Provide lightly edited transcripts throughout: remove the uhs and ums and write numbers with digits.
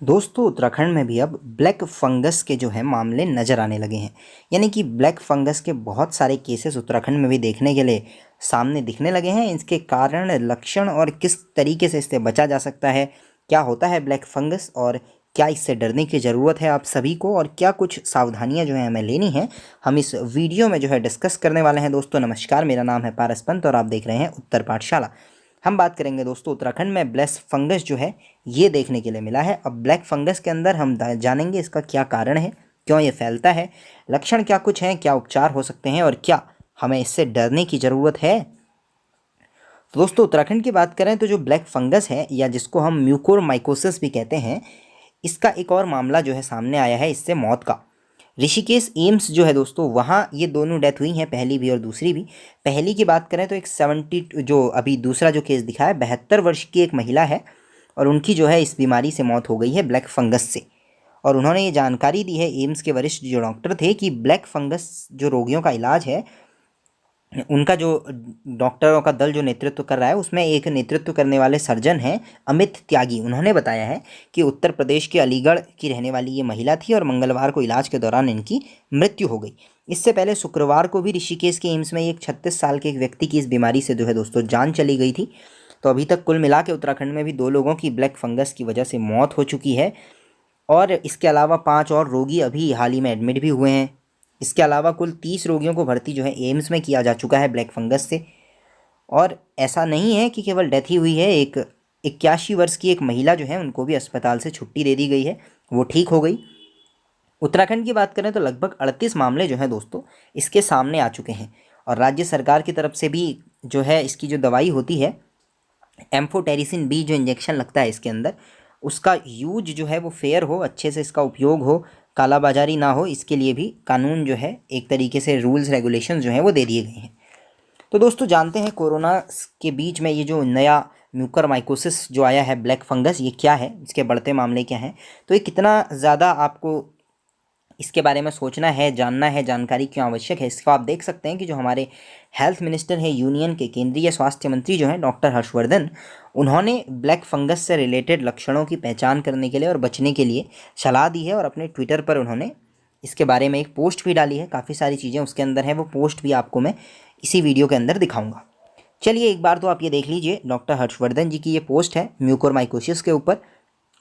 दोस्तों उत्तराखंड में भी अब ब्लैक फंगस के जो है मामले नज़र आने लगे हैं। यानी कि ब्लैक फंगस के बहुत सारे केसेस उत्तराखंड में भी देखने के लिए सामने दिखने लगे हैं। इसके कारण, लक्षण और किस तरीके से इससे बचा जा सकता है, क्या होता है ब्लैक फंगस और क्या इससे डरने की ज़रूरत है आप सभी को, और क्या कुछ सावधानियां जो है हमें लेनी है, हम इस वीडियो में जो है डिस्कस करने वाले हैं। दोस्तों नमस्कार, मेरा नाम है पारस पंत और आप देख रहे हैं उत्तर पाठशाला। हम बात करेंगे दोस्तों उत्तराखंड में ब्लैक फंगस जो है ये देखने के लिए मिला है। अब ब्लैक फंगस के अंदर हम जानेंगे इसका क्या कारण है, क्यों ये फैलता है, लक्षण क्या कुछ हैं, क्या उपचार हो सकते हैं और क्या हमें इससे डरने की ज़रूरत है। तो दोस्तों उत्तराखंड की बात करें तो जो ब्लैक फंगस है या जिसको हम म्यूकोरमाइकोसिस भी कहते हैं, इसका एक और मामला जो है सामने आया है, इससे मौत का। ऋषिकेश एम्स जो है दोस्तों, वहाँ ये दोनों डेथ हुई हैं, पहली भी और दूसरी भी। पहली की बात करें तो एक 70, जो अभी दूसरा जो केस दिखा है 72 वर्ष की एक महिला है और उनकी जो है इस बीमारी से मौत हो गई है, ब्लैक फंगस से। और उन्होंने ये जानकारी दी है, एम्स के वरिष्ठ जो डॉक्टर थे, कि ब्लैक फंगस जो रोगियों का इलाज है, उनका जो डॉक्टरों का दल जो नेतृत्व कर रहा है, उसमें एक नेतृत्व करने वाले सर्जन हैं अमित त्यागी। उन्होंने बताया है कि उत्तर प्रदेश के अलीगढ़ की रहने वाली ये महिला थी और मंगलवार को इलाज के दौरान इनकी मृत्यु हो गई। इससे पहले शुक्रवार को भी ऋषिकेश के एम्स में एक 36 साल के एक व्यक्ति की इस बीमारी से जो है दोस्तों जान चली गई थी। तो अभी तक कुल मिला के उत्तराखंड में भी 2 लोगों की ब्लैक फंगस की वजह से मौत हो चुकी है और इसके अलावा 5 और रोगी अभी हाल ही में एडमिट भी हुए हैं। इसके अलावा कुल 30 रोगियों को भर्ती जो है एम्स में किया जा चुका है ब्लैक फंगस से। और ऐसा नहीं है कि केवल डेथ ही हुई है, एक 81 वर्ष की एक महिला जो है उनको भी अस्पताल से छुट्टी दे दी गई है, वो ठीक हो गई। उत्तराखंड की बात करें तो लगभग 38 मामले जो हैं दोस्तों इसके सामने आ चुके हैं और राज्य सरकार की तरफ से भी जो है इसकी जो दवाई होती है, एम्फोटेरिसिन बी, जो इंजेक्शन लगता है इसके अंदर, उसका यूज जो है वो फेयर हो, अच्छे से इसका उपयोग हो, कालाबाजारी ना हो, इसके लिए भी कानून जो है एक तरीके से रूल्स रेगुलेशंस जो हैं वो दे दिए गए हैं। तो दोस्तों जानते हैं कोरोना के बीच में ये जो नया म्यूकरमाइकोसिस जो आया है ब्लैक फंगस, ये क्या है, इसके बढ़ते मामले क्या हैं, तो ये कितना ज़्यादा आपको इसके बारे में सोचना है, जानना है, जानकारी क्यों आवश्यक है, इसको आप देख सकते हैं कि जो हमारे हेल्थ मिनिस्टर हैं यूनियन के, केंद्रीय स्वास्थ्य मंत्री जो हैं डॉक्टर हर्षवर्धन, उन्होंने ब्लैक फंगस से रिलेटेड लक्षणों की पहचान करने के लिए और बचने के लिए सलाह दी है और अपने ट्विटर पर उन्होंने इसके बारे में एक पोस्ट भी डाली है। काफ़ी सारी चीज़ें उसके अंदर हैं, वो पोस्ट भी आपको मैं इसी वीडियो के अंदर दिखाऊंगा। चलिए एक बार तो आप ये देख लीजिए, डॉक्टर हर्षवर्धन जी की ये पोस्ट है म्यूकोरमाइकोसिस के ऊपर,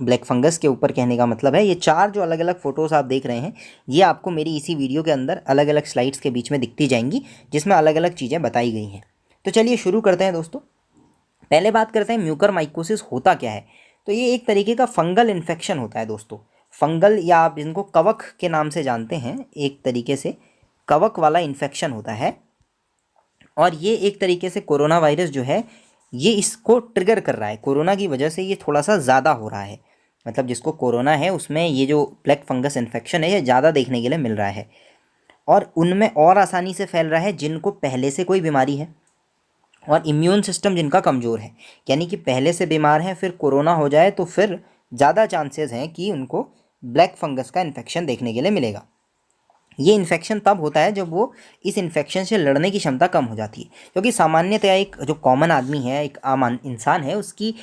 ब्लैक फंगस के ऊपर। कहने का मतलब है ये 4 जो अलग अलग फ़ोटोज़ आप देख रहे हैं, ये आपको मेरी इसी वीडियो के अंदर अलग अलग स्लाइड्स के बीच में दिखती जाएंगी, जिसमें अलग अलग चीज़ें बताई गई हैं। तो चलिए शुरू करते हैं दोस्तों। पहले बात करते हैं म्यूकरमाइकोसिस होता क्या है। तो ये एक तरीके का फंगल इन्फेक्शन होता है दोस्तों। फंगल, या आप इनको कवक के नाम से जानते हैं, एक तरीके से कवक वाला इन्फेक्शन होता है और ये एक तरीके से कोरोना वायरस जो है ये इसको ट्रिगर कर रहा है। कोरोना की वजह से ये थोड़ा सा ज़्यादा हो रहा है, मतलब जिसको कोरोना है उसमें ये जो ब्लैक फंगस इन्फेक्शन है ये ज़्यादा देखने के लिए मिल रहा है और उनमें और आसानी से फैल रहा है जिनको पहले से कोई बीमारी है और इम्यून सिस्टम जिनका कमज़ोर है। यानी कि पहले से बीमार हैं, फिर कोरोना हो जाए तो फिर ज़्यादा चांसेस हैं कि उनको ब्लैक फंगस का इन्फेक्शन देखने के लिए मिलेगा। ये इन्फेक्शन तब होता है जब वो इस इन्फेक्शन से लड़ने की क्षमता कम हो जाती है, क्योंकि सामान्यतया एक जो कॉमन आदमी है, एक आम इंसान है, उसकी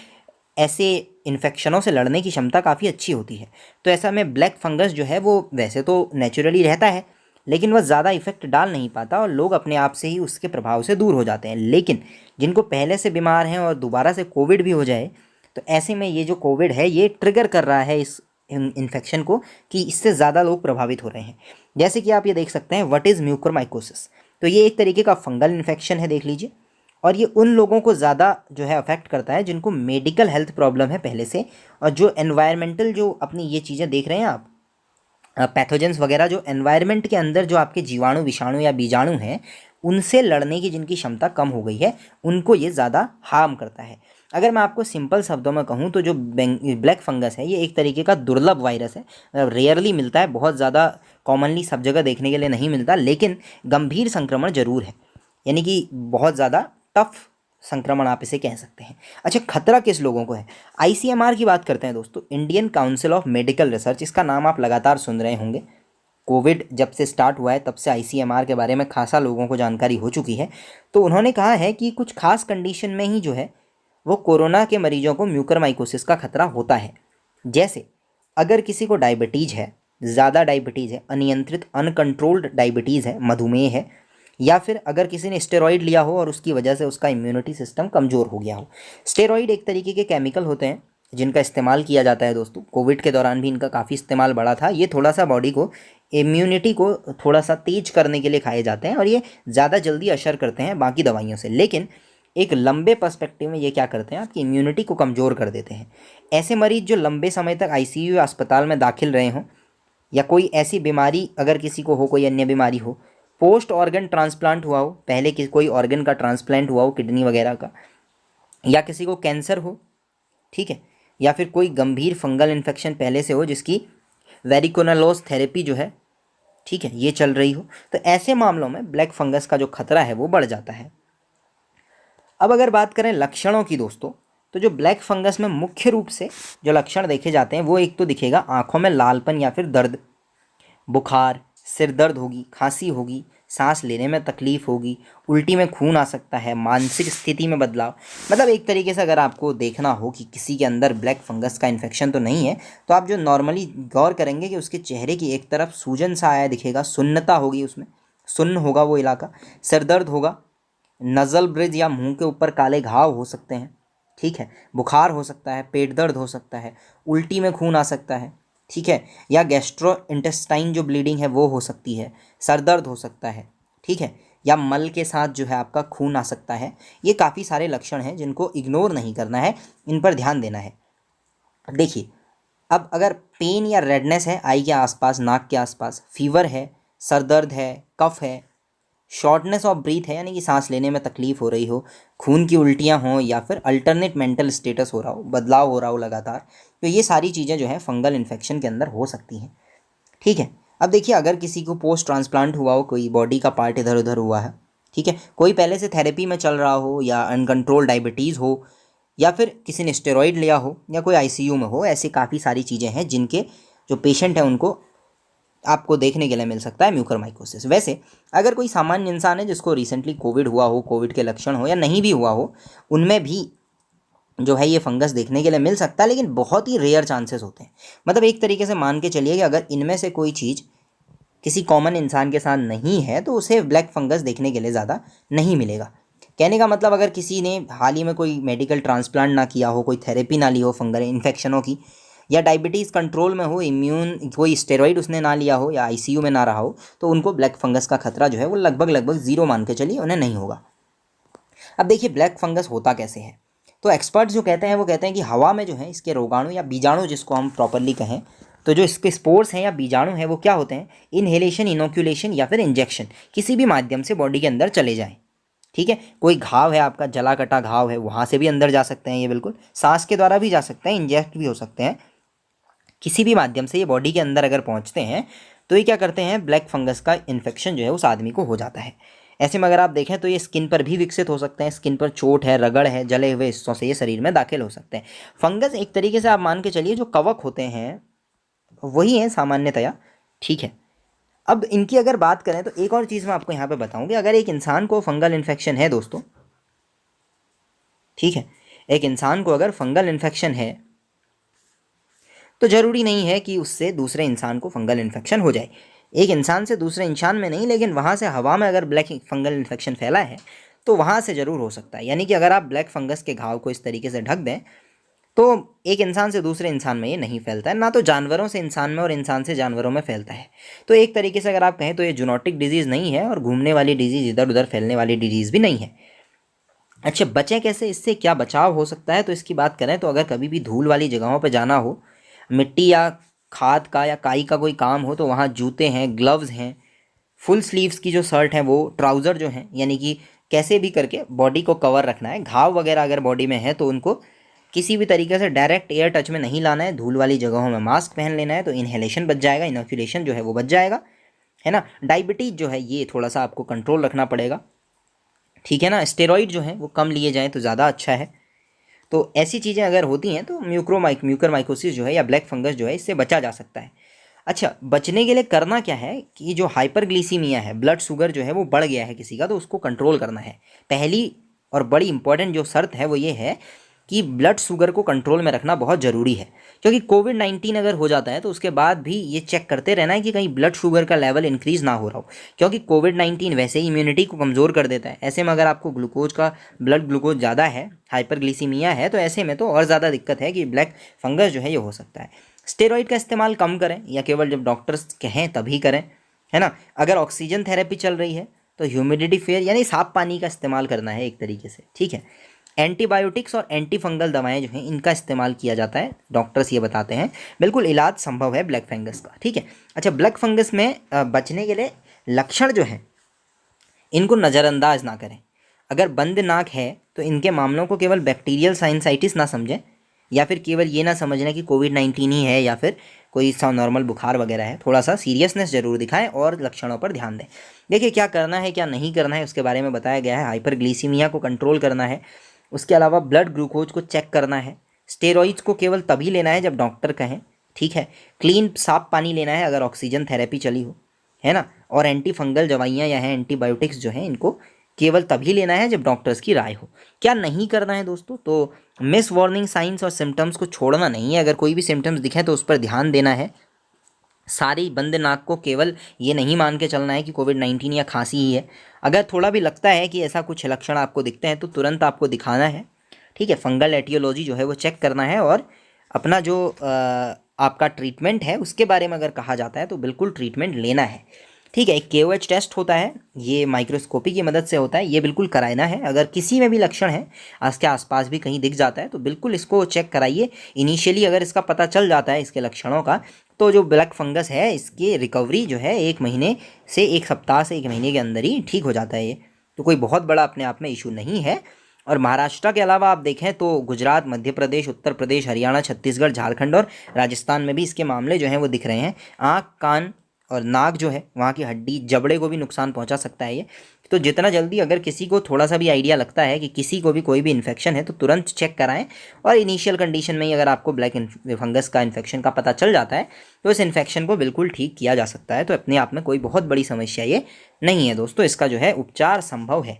ऐसे इन्फेक्शनों से लड़ने की क्षमता काफ़ी अच्छी होती है। तो ऐसा में ब्लैक फंगस जो है वो वैसे तो नेचुरली रहता है, लेकिन वह ज़्यादा इफेक्ट डाल नहीं पाता और लोग अपने आप से ही उसके प्रभाव से दूर हो जाते हैं। लेकिन जिनको पहले से बीमार हैं और दोबारा से कोविड भी हो जाए, तो ऐसे में ये जो कोविड है ये ट्रिगर कर रहा है इस इन्फेक्शन को, कि इससे ज़्यादा लोग प्रभावित हो रहे हैं। जैसे कि आप ये देख सकते हैं, व्हाट इज़ म्यूकरमाइकोसिस। तो ये एक तरीके का फंगल इन्फेक्शन है, देख लीजिए, और ये उन लोगों को ज़्यादा जो है अफेक्ट करता है जिनको मेडिकल हेल्थ प्रॉब्लम है पहले से, और जो एनवायरमेंटल, जो अपनी ये चीज़ें देख रहे हैं आप, पैथोजेंस वगैरह, जो एनवायरनमेंट के अंदर जो आपके जीवाणु, विषाणु या बीजाणु हैं, उनसे लड़ने की जिनकी क्षमता कम हो गई है, उनको ये ज़्यादा हार्म करता है। अगर मैं आपको सिंपल शब्दों में कहूँ तो जो ब्लैक फंगस है ये एक तरीके का दुर्लभ वायरस है, रेयरली मिलता है, बहुत ज़्यादा कॉमनली सब जगह देखने के लिए नहीं मिलता, लेकिन गंभीर संक्रमण जरूर है, यानी कि बहुत ज़्यादा टफ संक्रमण आप इसे कह सकते हैं। अच्छा, खतरा किस लोगों को है, आईसीएमआर की बात करते हैं दोस्तों, Indian council of medical research, इसका नाम आप लगातार सुन रहे होंगे। कोविड जब से स्टार्ट हुआ है तब से आईसीएमआर के बारे में खासा लोगों को जानकारी हो चुकी है। तो उन्होंने कहा है कि कुछ खास कंडीशन में ही जो है वो कोरोना के मरीजों को म्यूकरमाइकोसिस का खतरा होता है। जैसे अगर किसी को डायबिटीज़ है, ज़्यादा डायबिटीज़ है, अनियंत्रित अनकंट्रोल्ड डायबिटीज़ है, मधुमेह है, या फिर अगर किसी ने स्टेरॉइड लिया हो और उसकी वजह से उसका इम्यूनिटी सिस्टम कमज़ोर हो गया हो। स्टेरॉइड एक तरीके के केमिकल होते हैं जिनका इस्तेमाल किया जाता है दोस्तों। कोविड के दौरान भी इनका काफ़ी इस्तेमाल बढ़ा था। ये थोड़ा सा बॉडी को, इम्यूनिटी को थोड़ा सा तेज करने के लिए खाए जाते हैं और ये ज़्यादा जल्दी असर करते हैं बाकी दवाइयों से, लेकिन एक लंबे पर्सपेक्टिव में ये क्या करते हैं, आपकी इम्यूनिटी को कमज़ोर कर देते हैं। ऐसे मरीज जो लंबे समय तक आईसीयू या अस्पताल में दाखिल रहे हों, या कोई ऐसी बीमारी अगर किसी को हो, कोई अन्य बीमारी हो, पोस्ट ऑर्गन ट्रांसप्लांट हुआ हो, पहले कोई ऑर्गन का ट्रांसप्लांट हुआ हो, किडनी वगैरह का, या किसी को कैंसर हो, ठीक है, या फिर कोई गंभीर फंगल इन्फेक्शन पहले से हो जिसकी वेरिकोनालोस थेरेपी जो है, ठीक है, ये चल रही हो, तो ऐसे मामलों में ब्लैक फंगस का जो खतरा है वो बढ़ जाता है। अब अगर बात करें लक्षणों की दोस्तों, तो जो ब्लैक फंगस में मुख्य रूप से जो लक्षण देखे जाते हैं वो एक तो दिखेगा आँखों में लालपन या फिर दर्द, बुखार, सिर दर्द होगी, खांसी होगी, सांस लेने में तकलीफ होगी, उल्टी में खून आ सकता है, मानसिक स्थिति में बदलाव। मतलब एक तरीके से अगर आपको देखना हो कि किसी के अंदर ब्लैक फंगस का इन्फेक्शन तो नहीं है, तो आप जो नॉर्मली गौर करेंगे कि उसके चेहरे की एक तरफ सूजन सा आया दिखेगा, सुन्नता होगी, उसमें सुन्न होगा वो इलाका, सिर दर्द होगा, नज़ल ब्रिज या मुंह के ऊपर काले घाव हो सकते हैं, ठीक है, बुखार हो सकता है, पेट दर्द हो सकता है, उल्टी में खून आ सकता है, ठीक है, या गैस्ट्रो इंटेस्टाइन जो ब्लीडिंग है वो हो सकती है, सर दर्द हो सकता है, ठीक है, या मल के साथ जो है आपका खून आ सकता है। ये काफ़ी सारे लक्षण हैं जिनको इग्नोर नहीं करना है, इन पर ध्यान देना है। देखिए, अब अगर पेन या रेडनेस है आई के आसपास, नाक के आसपास, फीवर है, सर दर्द है, कफ है, शॉर्टनेस ऑफ ब्रीथ है यानी कि सांस लेने में तकलीफ हो रही हो, खून की उल्टियाँ हों, या फिर अल्टरनेट मेंटल स्टेटस हो रहा हो, बदलाव हो रहा हो लगातार, तो ये सारी चीज़ें जो है फंगल इन्फेक्शन के अंदर हो सकती हैं, ठीक है। अब देखिए, अगर किसी को पोस्ट ट्रांसप्लांट हुआ हो, कोई बॉडी का पार्ट इधर उधर हुआ है, ठीक है, कोई पहले से थेरेपी में चल रहा हो, या अनकंट्रोल डायबिटीज़ हो, या फिर किसी ने स्टेरॉइड लिया हो, या कोई आईसीयू में हो, ऐसी काफ़ी सारी चीज़ें हैं जिनके जो पेशेंट हैं उनको आपको देखने के लिए मिल सकता है म्यूकरमाइकोसिस। वैसे अगर कोई सामान्य इंसान है जिसको रिसेंटली कोविड हुआ हो, कोविड के लक्षण हो, या नहीं भी हुआ हो, उनमें भी जो है ये फंगस देखने के लिए मिल सकता है, लेकिन बहुत ही रेयर चांसेस होते हैं। मतलब एक तरीके से मान के चलिए कि अगर इनमें से कोई चीज़ किसी कॉमन इंसान के साथ नहीं है तो उसे ब्लैक फंगस देखने के लिए ज़्यादा नहीं मिलेगा। कहने का मतलब, अगर किसी ने हाल ही में कोई मेडिकल ट्रांसप्लांट ना किया हो, कोई थेरेपी ना ली हो फंगल इन्फेक्शनों की, या डायबिटीज़ कंट्रोल में हो, इम्यून कोई स्टेरॉइड उसने ना लिया हो, या आईसीयू में ना रहा हो, तो उनको ब्लैक फंगस का खतरा जो है वो लगभग ज़ीरो मान के चलिए, उन्हें नहीं होगा। अब देखिए, ब्लैक फंगस होता कैसे है, तो एक्सपर्ट्स जो कहते हैं वो कहते हैं कि हवा में जो है इसके रोगाणु या बीजाणु, जिसको हम प्रॉपरली कहें, तो जो इसके स्पोर्स हैं या बीजाणु हैं वो क्या होते हैं, इनहेलेशन, इनोक्यूलेशन या फिर इंजेक्शन, किसी भी माध्यम से बॉडी के अंदर चले जाएँ, ठीक है। कोई घाव है आपका, जला कटा घाव है, वहाँ से भी अंदर जा सकते हैं ये, बिल्कुल सांस के द्वारा भी जा सकते हैं, इंजेक्ट भी हो सकते हैं, किसी भी माध्यम से ये बॉडी के अंदर अगर पहुँचते हैं तो ये क्या करते हैं, ब्लैक फंगस का इन्फेक्शन जो है उस आदमी को हो जाता है। ऐसे में अगर आप देखें तो ये स्किन पर भी विकसित हो सकते हैं, स्किन पर चोट है, रगड़ है, जले हुए हिस्सों से ये शरीर में दाखिल हो सकते हैं। फंगस एक तरीके से आप मान के चलिए जो कवक होते हैं वही हैं सामान्यतया, ठीक है। अब इनकी अगर बात करें तो एक और चीज़ मैं आपको यहाँ पे बताऊँ कि अगर एक इंसान को फंगल इन्फेक्शन है दोस्तों, ठीक है, एक इंसान को अगर फंगल इन्फेक्शन है तो ज़रूरी नहीं है कि उससे दूसरे इंसान को फंगल इन्फेक्शन हो जाए। एक इंसान से दूसरे इंसान में नहीं, लेकिन वहाँ से हवा में अगर ब्लैक फंगल इन्फेक्शन फैला है तो वहाँ से ज़रूर हो सकता है। यानी कि अगर आप ब्लैक फंगस के घाव को इस तरीके से ढक दें तो एक इंसान से दूसरे इंसान में ये नहीं फैलता है, ना तो जानवरों से इंसान में और इंसान से जानवरों में फैलता है। तो एक तरीके से अगर आप कहें तो ये जूनोटिक डिजीज़ नहीं है और घूमने वाली डिजीज़, इधर उधर फैलने वाली डिजीज़ भी नहीं है। अच्छा, बचें कैसे, इससे क्या बचाव हो सकता है, तो इसकी बात करें तो अगर कभी भी धूल वाली जगहों पर जाना हो, मिट्टी या खाद का या काई का कोई काम हो, तो वहाँ जूते हैं, ग्लव्स हैं, फुल स्लीव्स की जो शर्ट है, वो ट्राउज़र जो हैं, यानी कि कैसे भी करके बॉडी को कवर रखना है। घाव वगैरह अगर बॉडी में है तो उनको किसी भी तरीके से डायरेक्ट एयर टच में नहीं लाना है। धूल वाली जगहों में मास्क पहन लेना है, तो इनहेलेशन बच जाएगा, इनोक्यूलेशन जो है वो बच जाएगा, है ना। डायबिटीज़ जो है ये थोड़ा सा आपको कंट्रोल रखना पड़ेगा, ठीक है ना। स्टेरॉइड जो है वो कम लिए जाएँ तो ज़्यादा अच्छा है। तो ऐसी चीज़ें अगर होती हैं तो म्यूकरमाइकोसिस जो है या ब्लैक फंगस जो है इससे बचा जा सकता है। अच्छा, बचने के लिए करना क्या है कि जो हाइपरग्लिसीमिया है, ब्लड शुगर जो है वो बढ़ गया है किसी का, तो उसको कंट्रोल करना है। पहली और बड़ी इंपॉर्टेंट जो शर्त है वो ये है कि ब्लड शुगर को कंट्रोल में रखना बहुत ज़रूरी है, क्योंकि कोविड-19 अगर हो जाता है तो उसके बाद भी ये चेक करते रहना है कि कहीं ब्लड शुगर का लेवल इंक्रीज़ ना हो रहा हो, क्योंकि कोविड-19 वैसे ही इम्यूनिटी को कमज़ोर कर देता है। ऐसे में अगर आपको ग्लूकोज का ब्लड ग्लूकोज ज़्यादा है, हाइपरग्लिसीमिया है, तो ऐसे में तो और ज़्यादा दिक्कत है कि ब्लैक फंगस जो है ये हो सकता है। स्टेरॉइड का इस्तेमाल कम करें या केवल जब डॉक्टर्स कहें तभी करें, है ना। अगर ऑक्सीजन थेरेपी चल रही है तो ह्यूमिडिफायर यानी साफ पानी का इस्तेमाल करना है एक तरीके से, ठीक है। एंटीबायोटिक्स और एंटी फंगल दवाएं जो हैं इनका इस्तेमाल किया जाता है, डॉक्टर्स ये बताते हैं। बिल्कुल इलाज संभव है ब्लैक फंगस का, ठीक है। अच्छा, ब्लैक फंगस में बचने के लिए लक्षण जो हैं इनको नज़रअंदाज ना करें। अगर बंद नाक है तो इनके मामलों को केवल बैक्टीरियल साइनसाइटिस ना समझें, या फिर केवल ये ना समझना कि कोविड-19 ही है या फिर कोई सा नॉर्मल बुखार वगैरह है। थोड़ा सा सीरियसनेस जरूर दिखाएं और लक्षणों पर ध्यान दें। देखिए, क्या करना है क्या नहीं करना है उसके बारे में बताया गया है। हाइपरग्लिसीमिया को कंट्रोल करना है, उसके अलावा ब्लड ग्लूकोज को चेक करना है। स्टेरॉइड्स को केवल तभी लेना है जब डॉक्टर कहें, ठीक है। क्लीन साफ पानी लेना है अगर ऑक्सीजन थेरेपी चली हो, है ना। और एंटी फंगल दवाइयाँ या हैं एंटीबायोटिक्स जो हैं इनको केवल तभी लेना है जब डॉक्टर्स की राय हो। क्या नहीं करना है दोस्तों, तो मिस वार्निंग साइंस और सिम्टम्स को छोड़ना नहीं है। अगर कोई भी सिम्टम्स दिखे तो उस पर ध्यान देना है। सारी बंद नाक को केवल ये नहीं मान के चलना है कि कोविड-19 या खांसी ही है। अगर थोड़ा भी लगता है कि ऐसा कुछ लक्षण आपको दिखते हैं तो तुरंत आपको दिखाना है, ठीक है। फंगल एटियोलॉजी जो है वो चेक करना है और अपना जो आपका ट्रीटमेंट है उसके बारे में अगर कहा जाता है तो बिल्कुल ट्रीटमेंट लेना है, ठीक है। एक KOH टेस्ट होता है, ये माइक्रोस्कोपी की मदद से होता है, ये बिल्कुल कराना है। अगर किसी में भी लक्षण है इसके आसपास भी कहीं दिख जाता है तो बिल्कुल इसको चेक कराइए। इनिशियली अगर इसका पता चल जाता है इसके लक्षणों का, तो जो ब्लैक फंगस है इसकी रिकवरी जो है 1 महीने से 1 सप्ताह से 1 महीने के अंदर ही ठीक हो जाता है। ये तो कोई बहुत बड़ा अपने आप में इशू नहीं है। और महाराष्ट्र के अलावा आप देखें तो गुजरात, मध्य प्रदेश, उत्तर प्रदेश, हरियाणा, छत्तीसगढ़, झारखंड और राजस्थान में भी इसके मामले जो हैं वो दिख रहे हैं। आँख, कान और नाक जो है वहाँ की हड्डी, जबड़े को भी नुकसान पहुँचा सकता है ये। तो जितना जल्दी अगर किसी को थोड़ा सा भी आइडिया लगता है कि किसी को भी कोई भी इन्फेक्शन है तो तुरंत चेक कराएं। और इनिशियल कंडीशन में ही अगर आपको ब्लैक फंगस का इन्फेक्शन का पता चल जाता है तो इस इन्फेक्शन को बिल्कुल ठीक किया जा सकता है। तो अपने आप में कोई बहुत बड़ी समस्या ये नहीं है दोस्तों, इसका जो है उपचार संभव है,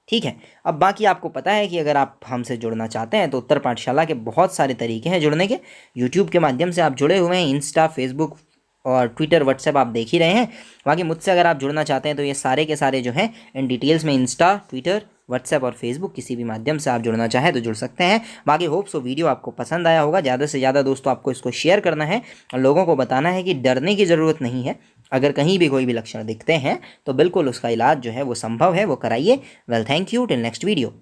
ठीक है। अब बाकी आपको पता है कि अगर आप हमसे जुड़ना चाहते हैं तो उत्तर पाठशाला के बहुत सारे तरीके हैं जुड़ने के। यूट्यूब के माध्यम से आप जुड़े हुए हैं, इंस्टा, फेसबुक और ट्विटर, व्हाट्सएप आप देख ही रहे हैं। बाकी मुझसे अगर आप जुड़ना चाहते हैं तो ये सारे के सारे जो हैं इन डिटेल्स में इंस्टा, ट्विटर, व्हाट्सएप और फेसबुक किसी भी माध्यम से आप जुड़ना चाहें तो जुड़ सकते हैं। बाकी होप सो वीडियो आपको पसंद आया होगा। ज़्यादा से ज़्यादा दोस्तों आपको इसको शेयर करना है और लोगों को बताना है कि डरने की ज़रूरत नहीं है। अगर कहीं भी कोई भी लक्षण दिखते हैं तो बिल्कुल उसका इलाज जो है वो संभव है, वो कराइए। Well, thank you, till next video.